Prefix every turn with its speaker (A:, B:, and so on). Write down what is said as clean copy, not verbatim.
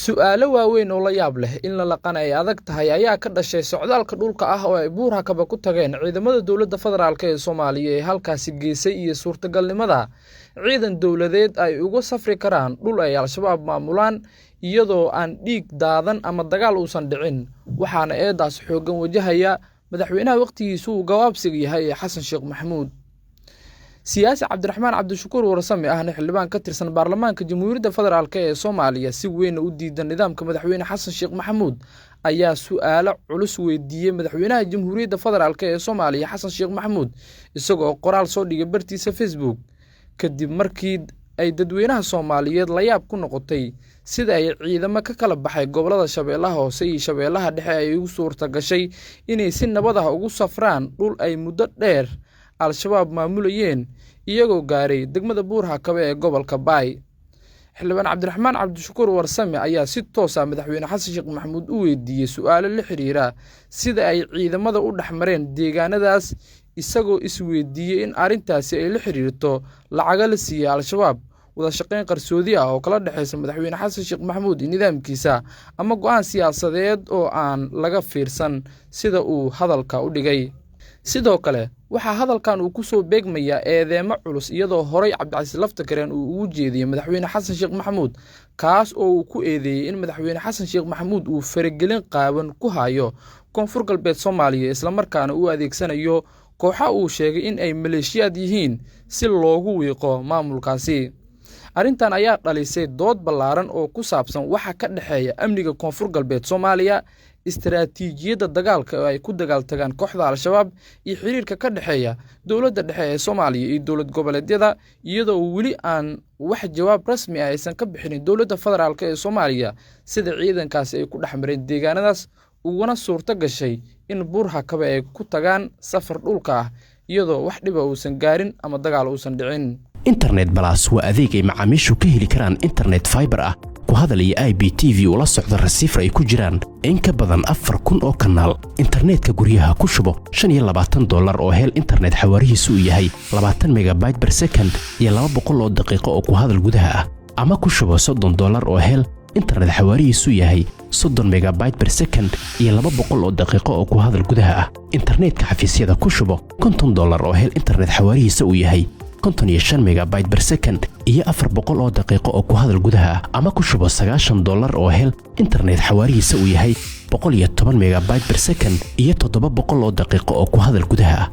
A: su'aalo waaweyn oo la yaab leh in la laqan ay adag tahay ayaa ka dhashay socdaalka dhulka ah oo ay buur hakaba ku tageen ciidamada dowladda federaalk ee Soomaaliya ee halkaasi geysay iyo suurtagalnimada ciidan dowladeed ay uga safri karaan dhul ay al-shabaab maamulaan iyadoo aan dhiig daadan ama dagaal uusan dhicin waxaana eedaas xoogan wajahaya madaxweynaha waqtigiisu uu gawaabsiga yahay Xasan Sheekh Maxamuud siyaasi Cabdiraxmaan Cabdishakuur Warsame ahna xildhibaan ka tirsan baarlamaanka Jamhuuriyadda Federaalk ee Soomaaliya si weyn u diidan nidaamka madaxweyne Xasan Sheekh Maxamuud ayaa su'aalo culus weydiiyay madaxweynaha Jamhuuriyadda Federaalk ee Soomaaliya Xasan Sheekh Maxamuud isagoo qoraal soo dhigay bartiisa Facebook kadib markii ay dadweynaha Soomaaliyeed la yaab ku noqotay sida ay ciidamo ka kala baxay gobolada Shabeellaha Hoose iyo Shabeellaha Dhexe ay ugu suurta gashay inay si nabad ah ugu safraan dhul ay muddo dheer al-shabaab maamulayeen iyagoo gaaray degmada buur hakaba ee gobolka Baay xildhibaan Cabdiraxmaan Cabdishakuur Warsame ayaa si toos ah madaxweyne Xasan Sheekh Maxamuud u weydiiyay su'aalo la xiriira sida ay ciidamada u dhaxmareen deegaanadaas isagoo isweydiiyay in arintaasi ay la xiriirto lacag la siiyay al-shabaab wada shaqeyn qarsoodi ah oo kala dhaxaysa madaxweyne Xasan Sheekh Maxamuud iyo nidaamkiisa ama go'aan siyaasadeed oo aan laga fiirsan sida uu hadalka u dhigay sidoo kale waxa hadalkan uu ku soo beegmaya eedeemo culus iyadoo horay Cabdicasiis Laftakareen uu ugu jeediyay madaxweyne Xasan Sheekh Maxamuud kaas oo uu ku eedeeyay in madaxweyne Xasan Sheekh Maxamuud uu faragelin qaaban ku hayo koonfur galbeed Soomaaliya isla markaana uu adeegsanayo kooxo uu sheegay in ay maleeshiyad yihiin si loogu wiiqo maamulkaasi arintan ayaa dhalisay dood ballaaran oo ku saabsan waxa ka dhaxeeya amniga koonfur galbeed Soomaaliya istiraatiijiyadda dagaalka oo ay ku dagaaltagaan kooxda al-shabaab iyo xiriirka ka dhaxeeya dowladda dhexe ee Soomaaliya iyo dowlad goboleedyada iyadoo weli aan wax jawaab rasmi ah aysan ka bixin dowladda federaalk ee Soomaaliya sida ciidankaasi ay ku dhaxmareen deegaanadaas uguna suurta gashay in buur hakaba ay ku tagaan safar dhulka ah iyadoo wax dhib ah uusan gaarin ama dagaal uusan dhicin
B: internet plus waa adeeg ay macaamiishu ka heli karaan internet fiber ah ku hadal iyo IPTV ula socdo receiver ay ku jiraan in ka badan 4,000 oo kanaal internetka guryaha ku shubo $25 oo hel internet xawaarihiisu yahay 20 megabyte per second iyo 200 oo daqiiqo oo ku hadal gudaha ah ama ku shubo $30 oo hel internet xawaarihiisu yahay 30 megabyte per second iyo 200 oo daqiiqo oo ku hadal gudaha ah internetka xafiisyada ku shubo $50 oo hel internet xawaarihiisu yahay 55 megabyte per second iyo 400 oo daqiiqo oo ku hadal gudaha ama ku shubo $90 oo hel internet xawaarihiisa uu yahay 110 megabyte per second iyo 700 oo daqiiqo oo ku hadal gudaha